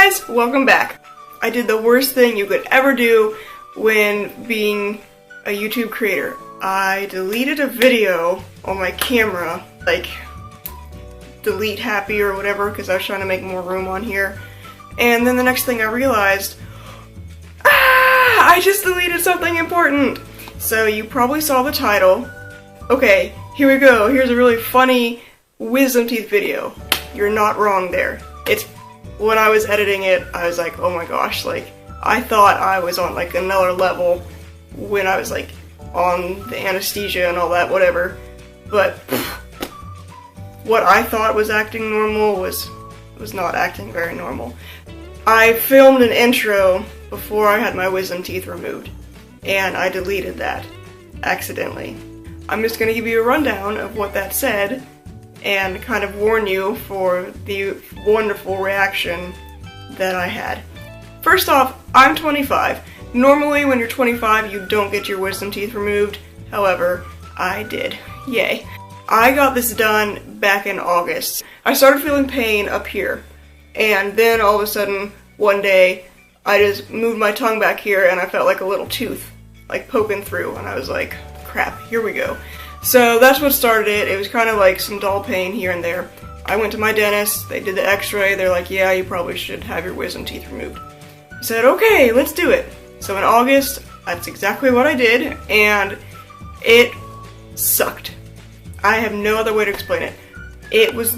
guys, welcome back. I did the worst thing you could ever do when being a YouTube creator. I deleted a video on my camera, like delete happy or whatever, because I was trying to make more room on here. And then the next thing I realized, I just deleted something important. So you probably saw the title. Okay, here we go. Here's a really funny wisdom teeth video. You're not wrong there. It's when I was editing it, I was like, oh my gosh, like I thought I was on like another level when I was like on the anesthesia and all that, whatever. But what I thought was acting normal was not acting very normal. I filmed an intro before I had my wisdom teeth removed, and I deleted that accidentally. I'm just going to give you a rundown of what that said and kind of warn you for the wonderful reaction that I had. First off, I'm 25. Normally when you're 25 you don't get your wisdom teeth removed. However, I did. Yay. I got this done back in August. I started feeling pain up here, and then all of a sudden one day I just moved my tongue back here and I felt like a little tooth like poking through, and I was like, crap, here we go. So that's what started it. It was kind of like some dull pain here and there. I went to my dentist, they did the x-ray, they're like, yeah, you probably should have your wisdom teeth removed. I said, okay, let's do it. So in August, that's exactly what I did, and it sucked. I have no other way to explain it. It was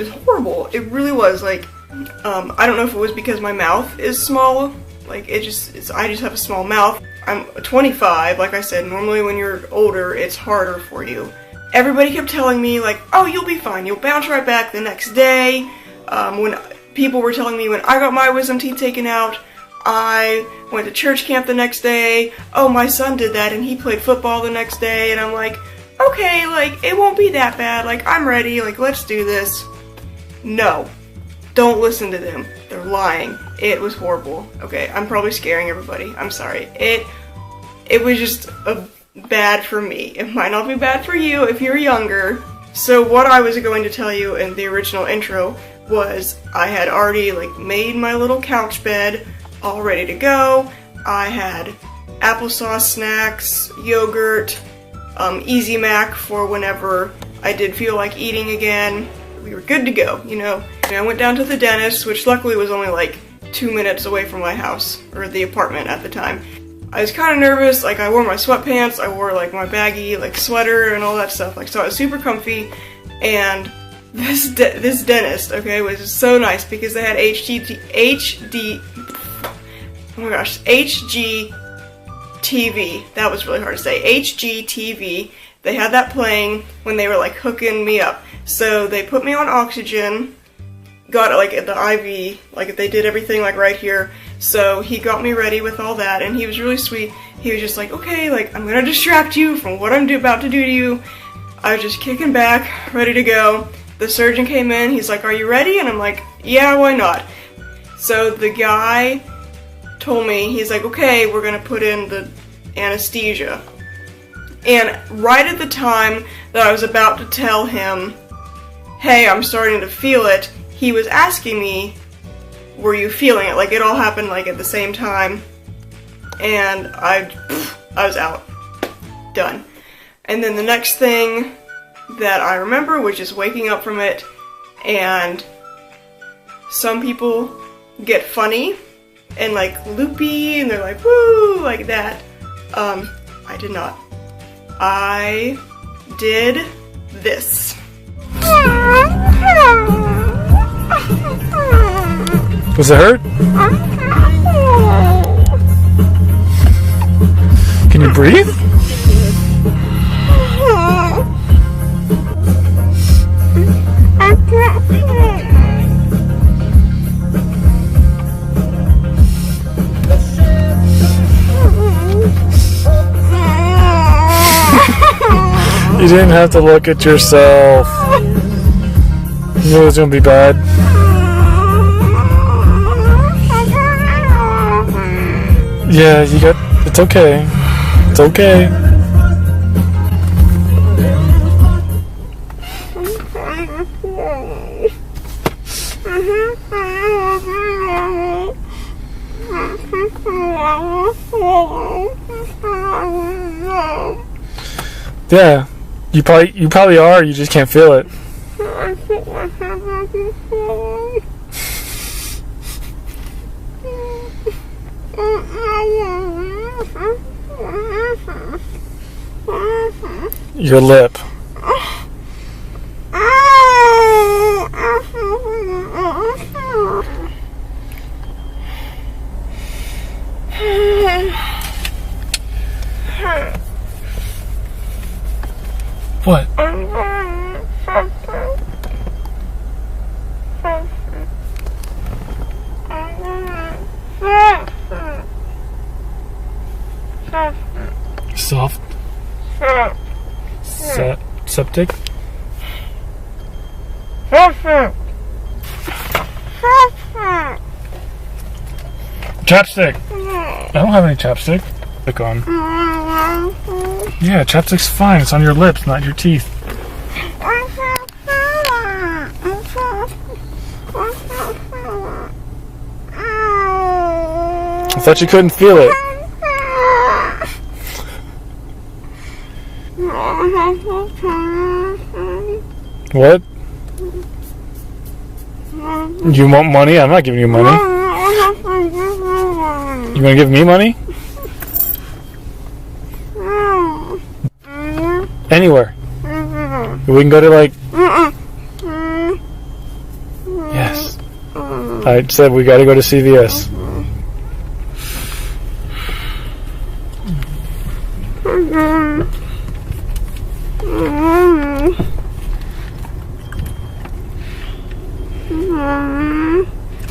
horrible. It really was. Like, I don't know if it was because my mouth is small, like I just have a small mouth. I'm 25, like I said, normally when you're older, it's harder for you. Everybody kept telling me, like, oh, you'll be fine, you'll bounce right back the next day. When people were telling me when I got my wisdom teeth taken out, I went to church camp the next day. Oh, my son did that and he played football the next day, and I'm like, okay, like, it won't be that bad, like, I'm ready, like, let's do this. No. Don't listen to them. They're lying. It was horrible. Okay, I'm probably scaring everybody. I'm sorry. It was just bad for me. It might not be bad for you if you're younger. So what I was going to tell you in the original intro was I had already like made my little couch bed all ready to go. I had applesauce snacks, yogurt, Easy Mac for whenever I did feel like eating again. We were good to go, you know. And I went down to the dentist, which luckily was only like 2 minutes away from my house, or the apartment at the time. I was kind of nervous, like I wore my sweatpants, I wore like my baggy like sweater and all that stuff, like so I was super comfy. And this dentist, okay, was just so nice because they had HGTV. That was really hard to say. HGTV. They had that playing when they were like hooking me up. So they put me on oxygen, got like the IV, like they did everything like right here. So he got me ready with all that, and he was really sweet. He was just like, okay, like I'm gonna distract you from what I'm about to do to you. I was just kicking back, ready to go. The surgeon came in, he's like, are you ready? And I'm like, yeah, why not? So the guy told me, he's like, okay, we're gonna put in the anesthesia. And right at the time that I was about to tell him, hey, I'm starting to feel it, he was asking me, were you feeling it? Like, it all happened like at the same time, and I was out. Done. And then the next thing that I remember was just waking up from it, and some people get funny and like loopy, and they're like, woo, like that. I did not. I did this. Does it hurt? Can you breathe? You didn't have to look at yourself. You knew it was gonna be bad. Yeah, you got, it's okay. It's okay. Yeah. You probably are, you just can't feel it. Your lip. What? Soft. Septic. Chapstick. I don't have any chapstick. Stick on. Yeah, chapstick's fine. It's on your lips, not your teeth. I thought you couldn't feel it. What? You want money? I'm not giving you money. You gonna give me money? Anywhere. We can go to like... Yes. I said we gotta go to CVS.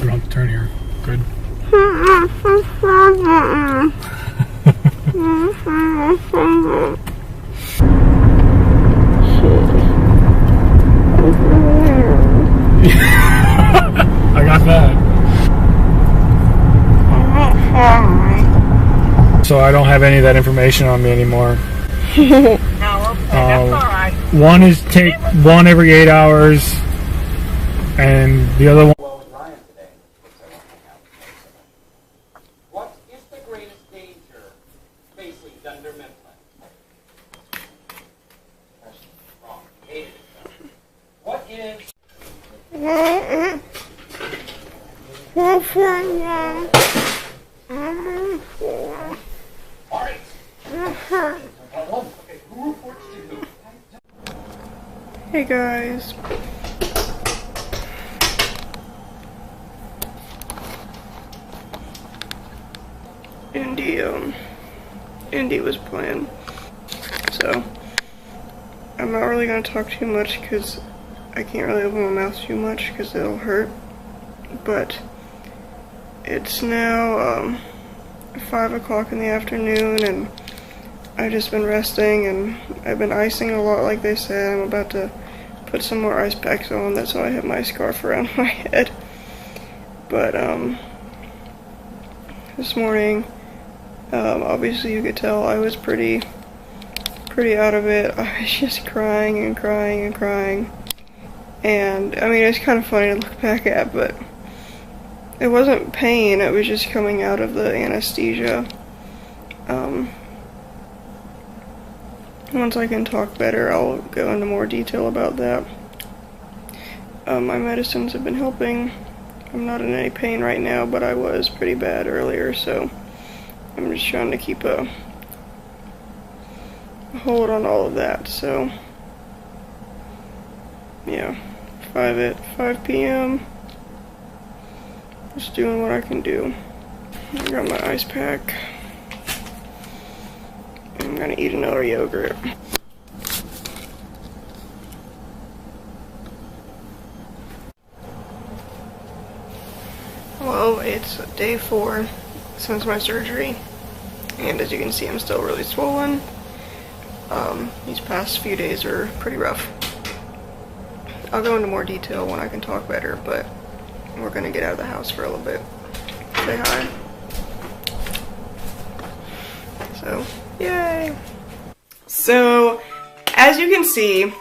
We don't have to turn here. Good. I got that. So I don't have any of that information on me anymore. That's all right. One is take one every 8 hours, and the other one. What is the greatest danger facing Dunder Mifflin? Wrong. Hated it. What is... All right. Okay, who reports to who? Hey guys. Indy was playing. So I'm not really gonna talk too much because I can't really open my mouth too much because it'll hurt. But it's now 5 o'clock in the afternoon and I've just been resting and I've been icing a lot like they said. I'm about to put some more ice packs on. That's why I have my scarf around my head. But this morning, obviously you could tell I was pretty out of it. I was just crying and crying and crying. And I mean, it's kind of funny to look back at, but it wasn't pain, it was just coming out of the anesthesia. Once I can talk better, I'll go into more detail about that. My medicines have been helping. I'm not in any pain right now, but I was pretty bad earlier, so I'm just trying to keep a hold on all of that. So yeah, 5 p.m. Just doing what I can do. I got my ice pack. I'm gonna eat another yogurt. Well, it's day 4 since my surgery, and as you can see, I'm still really swollen. These past few days are pretty rough. I'll go into more detail when I can talk better, but we're gonna get out of the house for a little bit. Say hi. So, yay! So, as you can see,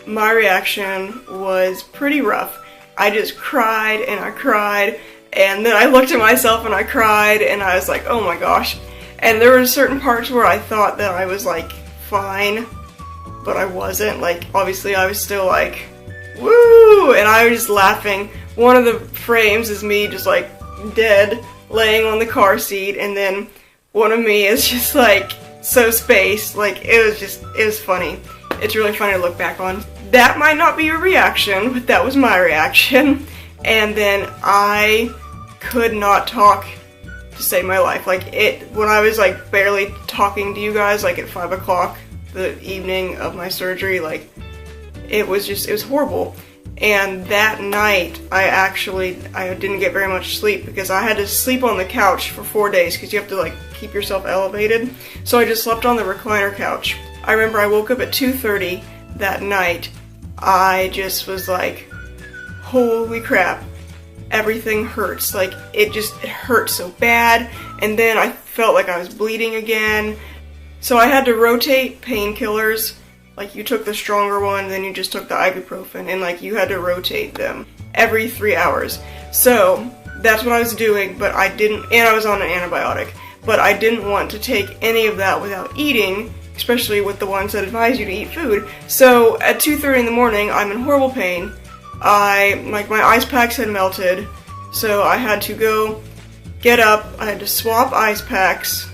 my reaction was pretty rough. I just cried and I cried, and then I looked at myself and I cried, and I was like, oh my gosh. And there were certain parts where I thought that I was like fine, but I wasn't. Like, obviously I was still like, woo! And I was just laughing. One of the frames is me just like dead, laying on the car seat, and then one of me is just like so spaced. Like, it was funny. It's really funny to look back on. That might not be your reaction, but that was my reaction. And then I could not talk to save my life. Like, when I was like barely talking to you guys, like at 5 o'clock the evening of my surgery, like, it was horrible. And that night, I didn't get very much sleep because I had to sleep on the couch for 4 days because you have to like keep yourself elevated. So I just slept on the recliner couch. I remember I woke up at 2:30 that night. I just was like, holy crap, everything hurts. Like, it hurt so bad. And then I felt like I was bleeding again. So I had to rotate painkillers. Like, you took the stronger one, then you just took the ibuprofen, and like you had to rotate them every 3 hours. So that's what I was doing, but I didn't, and I was on an antibiotic, but I didn't want to take any of that without eating, especially with the ones that advise you to eat food. So at 2:30 in the morning, I'm in horrible pain. My ice packs had melted, so I had to go get up, I had to swap ice packs,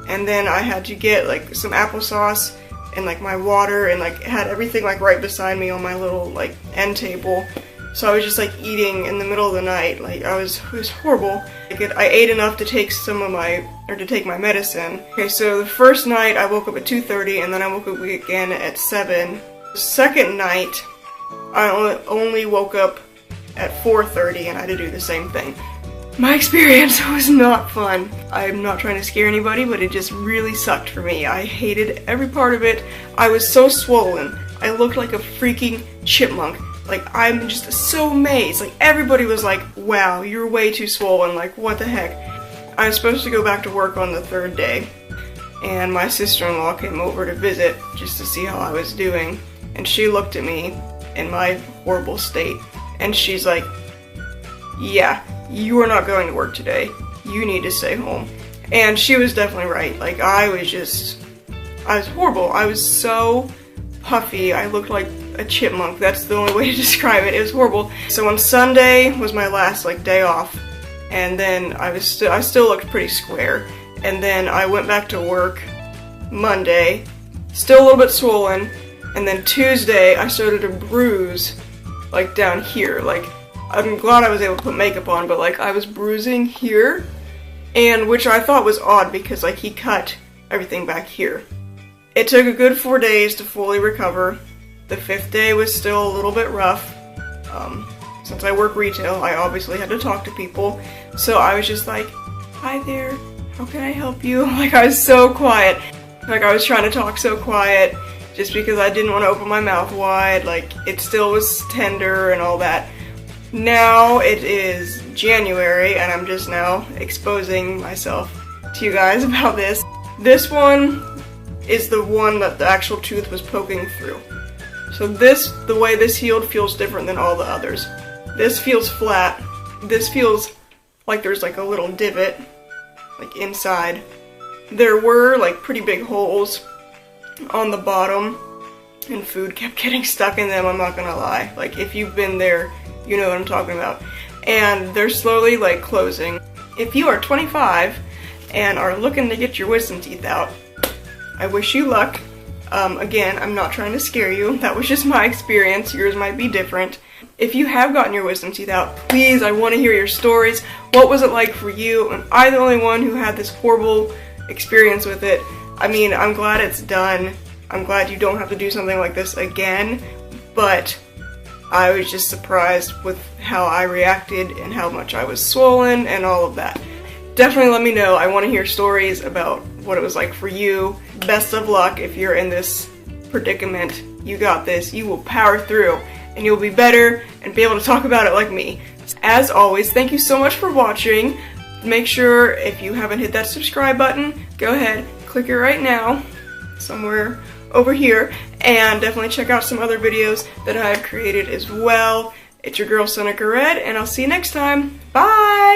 and then I had to get like some applesauce and like my water, and like had everything like right beside me on my little like end table. So I was just like eating in the middle of the night. Like, it was horrible. I ate enough to take take my medicine. Okay, so the first night I woke up at 2:30, and then I woke up again at 7. The second night I only woke up at 4:30, and I had to do the same thing. My experience was not fun. I'm not trying to scare anybody, but it just really sucked for me. I hated every part of it. I was so swollen. I looked like a freaking chipmunk. Like, I'm just so amazed. Like, everybody was like, wow, you're way too swollen. Like, what the heck? I was supposed to go back to work on the 3rd day, and my sister-in-law came over to visit just to see how I was doing. And she looked at me in my horrible state, and she's like, yeah, you are not going to work today. You need to stay home. And she was definitely right. Like, I was horrible. I was so puffy. I looked like a chipmunk. That's the only way to describe it. It was horrible. So on Sunday was my last like day off, and then I still looked pretty square. And then I went back to work Monday, still a little bit swollen, and then Tuesday I started to bruise like down here. Like, I'm glad I was able to put makeup on, but like I was bruising here, and which I thought was odd because like he cut everything back here. It took a good 4 days to fully recover. The 5th day was still a little bit rough. Since I work retail, I obviously had to talk to people, so I was just like, hi there, how can I help you? Like, I was so quiet. Like, I was trying to talk so quiet just because I didn't want to open my mouth wide. Like, it still was tender and all that. Now it is January, and I'm just now exposing myself to you guys about this. This one is the one that the actual tooth was poking through. So the way this healed feels different than all the others. This feels flat. This feels like there's like a little divot, like inside. There were like pretty big holes on the bottom, and food kept getting stuck in them, I'm not gonna lie. Like, if you've been there, you know what I'm talking about. And they're slowly like closing. If you are 25 and are looking to get your wisdom teeth out, I wish you luck. Again, I'm not trying to scare you. That was just my experience. Yours might be different. If you have gotten your wisdom teeth out, please, I want to hear your stories. What was it like for you? Am I the only one who had this horrible experience with it? I mean, I'm glad it's done. I'm glad you don't have to do something like this again, but I was just surprised with how I reacted and how much I was swollen and all of that. Definitely let me know. I want to hear stories about what it was like for you. Best of luck if you're in this predicament. You got this. You will power through, and you'll be better and be able to talk about it like me. As always, thank you so much for watching. Make sure, if you haven't hit that subscribe button, go ahead, click it right now, somewhere over here, and definitely check out some other videos that I've created as well. It's your girl Seneca Red, and I'll see you next time. Bye!